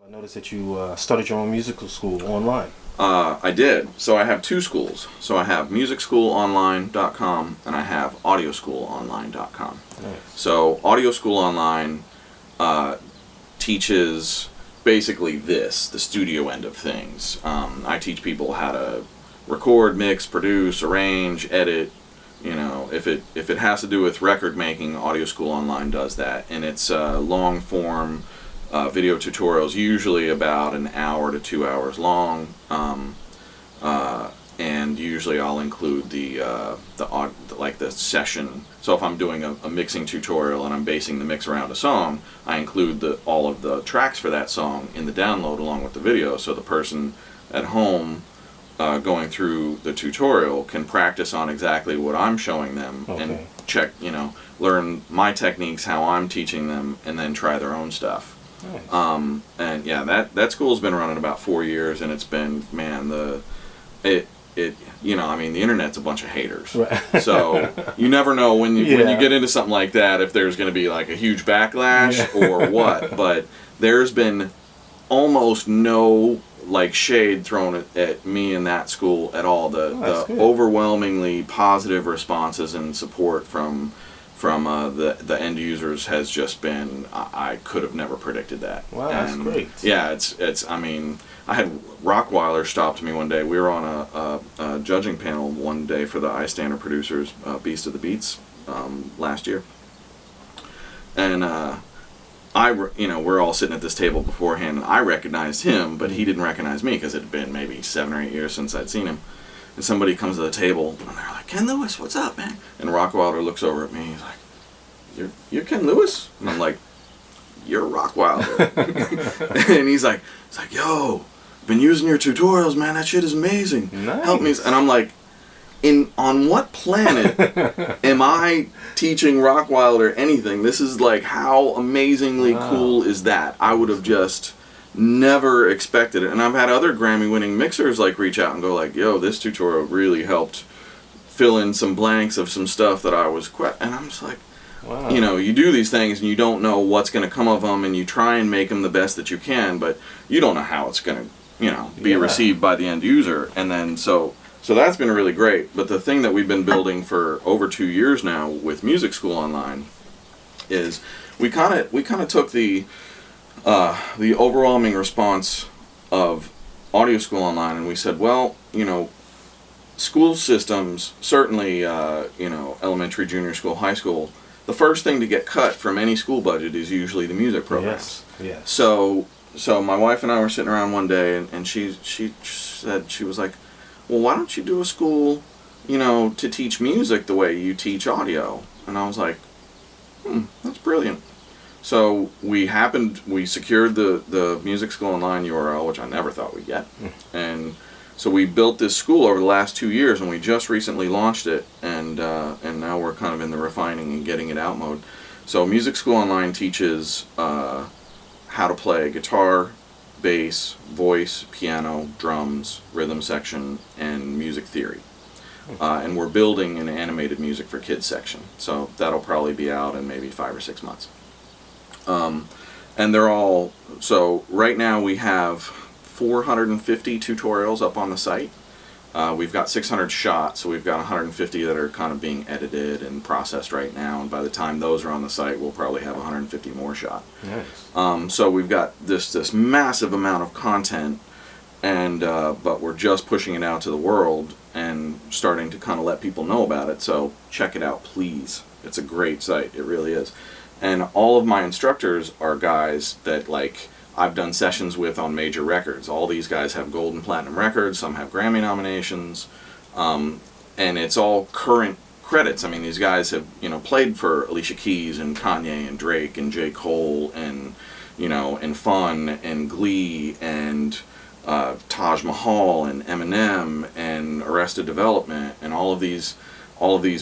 I noticed that you started your own musical school online. I did. So I have two schools. So I have musicschoolonline.com and I have audioschoolonline.com. Nice. So Audio School Online teaches basically the studio end of things. I teach people how to record, mix, produce, arrange, edit. You know, if it has to do with record making, Audio School Online does that, and it's long form video tutorials, usually about an hour to 2 hours long, and usually I'll include the session. So if I'm doing a mixing tutorial and I'm basing the mix around a song, I include all of the tracks for that song in the download along with the video, so the person at home going through the tutorial can practice on exactly what I'm showing them. Okay. And check, learn my techniques, how I'm teaching them, and then try their own stuff. Nice. And yeah, that school's been running about 4 years, and it's been, man, the internet's a bunch of haters. Right. So you never know when you get into something like that if there's going to be like a huge backlash or what. But there's been almost no shade thrown at me in that school at all. The overwhelmingly positive responses and support from the end users has just been, I could have never predicted that. Wow, that's great. Yeah, it's I mean, I had Rockweiler stopped me one day. We were on a judging panel one day for the iStandard producers, Beast of the Beats, last year, and we're all sitting at this table beforehand, and I recognized him, but he didn't recognize me because it had been maybe 7 or 8 years since I'd seen him. And somebody comes to the table, and they're like, "Ken Lewis, what's up, man?" And Rockweiler looks over at me, he's like, You're Ken Lewis?" And I'm like, "You're Rockweiler." And he's like, "Yo, I've been using your tutorials, man, that shit is amazing. Nice. Help me." And I'm like, on what planet am I teaching Rockweiler anything? This is like, how amazingly cool is that? I would have just never expected it. And I've had other Grammy winning mixers reach out and go "Yo, this tutorial really helped fill in some blanks of some stuff that I was and I'm just like, wow. You do these things and you don't know what's going to come of them, and you try and make them the best that you can, but you don't know how it's going to be received by the end user. And then so that's been really great. But the thing that we've been building for over 2 years now with Music School Online is we kind of took the overwhelming response of Audio School Online, and we said, well, school systems, certainly, elementary, junior school, high school, the first thing to get cut from any school budget is usually the music programs. Yes. So my wife and I were sitting around one day, and she said, she was like, "Well, why don't you do a school, to teach music the way you teach audio?" And I was like, that's brilliant. So we secured the Music School Online URL, which I never thought we'd get. And so we built this school over the last 2 years, and we just recently launched it, and now we're kind of in the refining and getting it out mode. So Music School Online teaches how to play guitar, bass, voice, piano, drums, rhythm section, and music theory. And we're building an animated music for kids section. So that'll probably be out in maybe 5 or 6 months. And they're all, so right now we have 450 tutorials up on the site. We've got 600 shot, so we've got 150 that are kind of being edited and processed right now, and by the time those are on the site, we'll probably have 150 more shot. Nice. So we've got this massive amount of content, and but we're just pushing it out to the world and starting to kind of let people know about it, so check it out, please. It's a great site, it really is. And all of my instructors are guys that I've done sessions with on major records. All these guys have gold and platinum records, some have Grammy nominations, and it's all current credits. I mean, these guys have, played for Alicia Keys and Kanye and Drake and J. Cole and, and Fun and Glee and Taj Mahal and Eminem and Arrested Development and all of these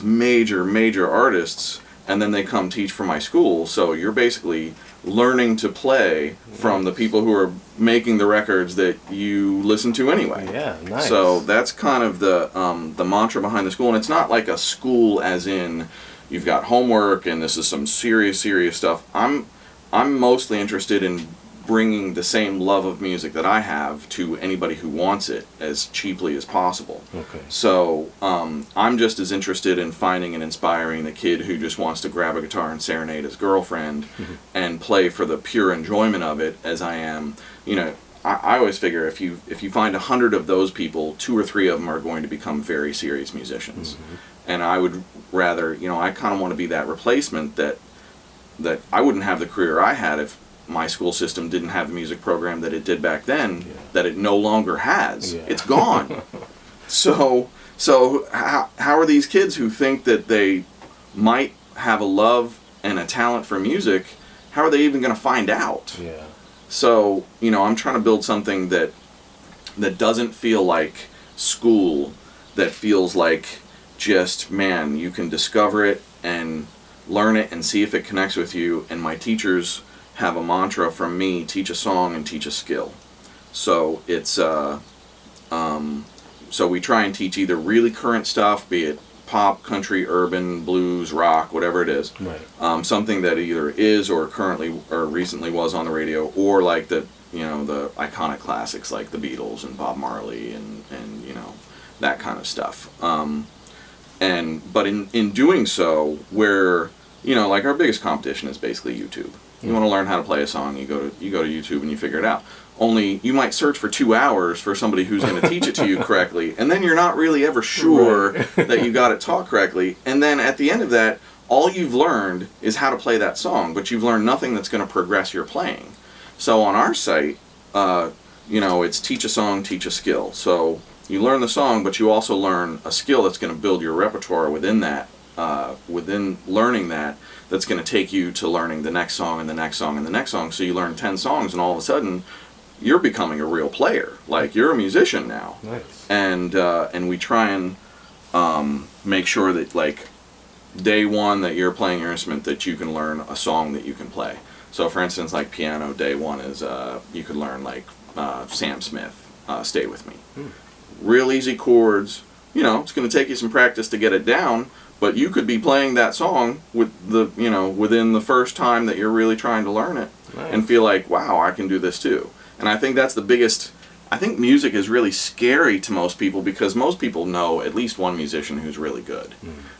major artists. And then they come teach for my school, so you're basically learning to play from the people who are making the records that you listen to anyway. Yeah, nice. So that's kind of the mantra behind the school, and it's not like a school as in you've got homework and this is some serious stuff. I'm mostly interested in bringing the same love of music that I have to anybody who wants it as cheaply as possible. Okay. So I'm just as interested in finding and inspiring the kid who just wants to grab a guitar and serenade his girlfriend and play for the pure enjoyment of it as I am. You know, I always figure if you find 100 of those people, 2 or 3 of them are going to become very serious musicians. And I would rather, you know, I kind of want to be that replacement that I wouldn't have the career I had if my school system didn't have the music program that it did back then, that it no longer has. It's gone. So how are these kids who think that they might have a love and a talent for music, how are they even going to find out? Yeah. So, you know, I'm trying to build something that doesn't feel like school, that feels like just, man, you can discover it and learn it and see if it connects with you. And my teachers have a mantra from me: teach a song and teach a skill. So it's so we try and teach either really current stuff, be it pop, country, urban, blues, rock, whatever it is. Right. Something that either is or currently or recently was on the radio, or like the iconic classics like the Beatles and Bob Marley and you know, that kind of stuff. But in doing so, where, you know, like our biggest competition is basically YouTube. You want to learn how to play a song, you go to YouTube and you figure it out. Only you might search for 2 hours for somebody who's going to teach it to you correctly, and then you're not really ever sure that you got it taught correctly. And then at the end of that, all you've learned is how to play that song, but you've learned nothing that's going to progress your playing. So on our site, you know, it's teach a song, teach a skill. So you learn the song, but you also learn a skill that's going to build your repertoire within that, within learning that's going to take you to learning the next song and the next song and the next song. So you learn 10 songs, and all of a sudden you're becoming a real player. Like, you're a musician now. Nice. And we try and make sure that, like, day one that you're playing your instrument, that you can learn a song that you can play. So for instance, like piano, day one is you could learn like Sam Smith, Stay With Me. Real easy chords. You know, it's going to take you some practice to get it down, but you could be playing that song with within the first time that you're really trying to learn it. Nice. And feel like, wow, I can do this too. And I think that's the biggest. I think music is really scary to most people, because most people know at least one musician who's really good.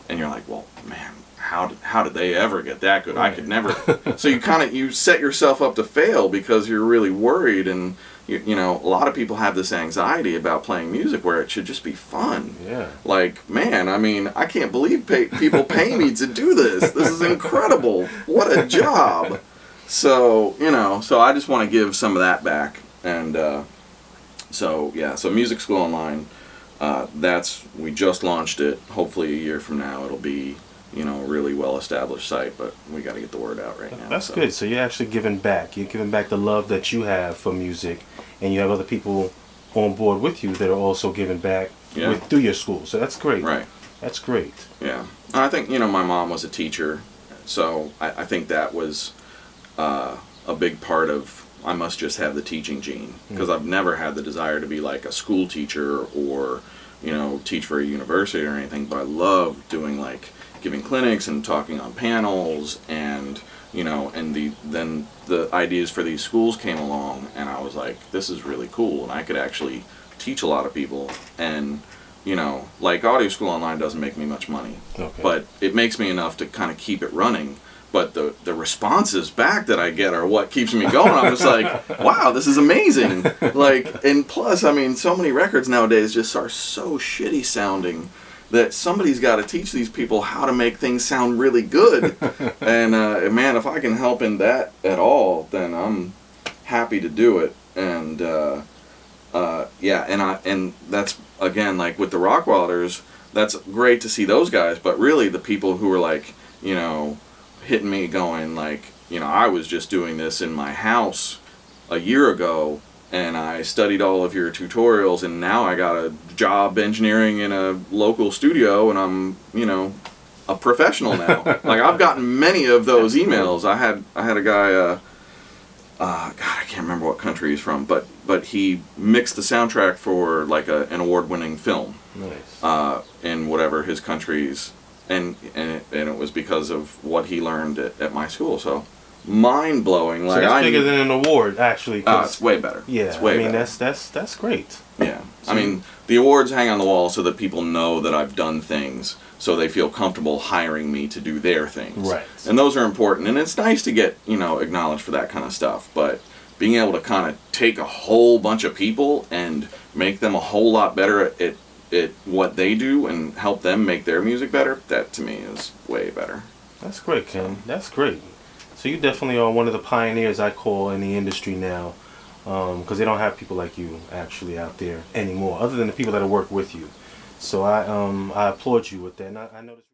And you're like, well, man, how did they ever get that good? I could never. So you set yourself up to fail because you're really worried, and you know, a lot of people have this anxiety about playing music where it should just be fun. Yeah. Like, man, I mean, I can't believe people pay me to do this. This is incredible. What a job. So, you know, so I just want to give some of that back. And so Music School Online, we just launched it. Hopefully a year from now it'll be, you know, a really well-established site, but we got to get the word out right now. That's good. So you're actually giving back. You're giving back the love that you have for music, and you have other people on board with you that are also giving back through your school. So that's great. Right. That's great. Yeah. And I think, you know, my mom was a teacher, so I think that was a big part of, I must just have the teaching gene, because I've never had the desire to be like a school teacher or, you know, teach for a university or anything, but I love doing, like, giving clinics and talking on panels, and, you know, and then the ideas for these schools came along, and I was like, this is really cool, and I could actually teach a lot of people. And, you know, like, Audio School Online doesn't make me much money, but it makes me enough to kind of keep it running. But the responses back that I get are what keeps me going. I'm just like, wow, this is amazing. Like, and plus, I mean, so many records nowadays just are so shitty sounding that somebody's got to teach these people how to make things sound really good. And man, if I can help in that at all, then I'm happy to do it. And and that's, again, like with the Rockwilders, that's great to see those guys. But really, the people who are like, you know, hitting me going like, you know, I was just doing this in my house a year ago, and I studied all of your tutorials, and now I got a job engineering in a local studio, and I'm, you know, a professional now. Like, I've gotten many of those emails. I had a guy, God, I can't remember what country he's from, but he mixed the soundtrack for like an award-winning film. Nice. In whatever his country's. And it was because of what he learned at my school. So mind blowing. Like, so that's bigger than an award, actually. It's way better. Yeah, it's way better. That's great. Yeah, so, I mean, the awards hang on the wall so that people know that I've done things, so they feel comfortable hiring me to do their things. Right. And those are important, and it's nice to get, you know, acknowledged for that kind of stuff. But being able to kind of take a whole bunch of people and make them a whole lot better at what they do and help them make their music better, that to me is way better. That's great, Ken. That's great. So you definitely are one of the pioneers, I call, in the industry now, because they don't have people like you actually out there anymore, other than the people that work with you. So I applaud you with that. And I noticed.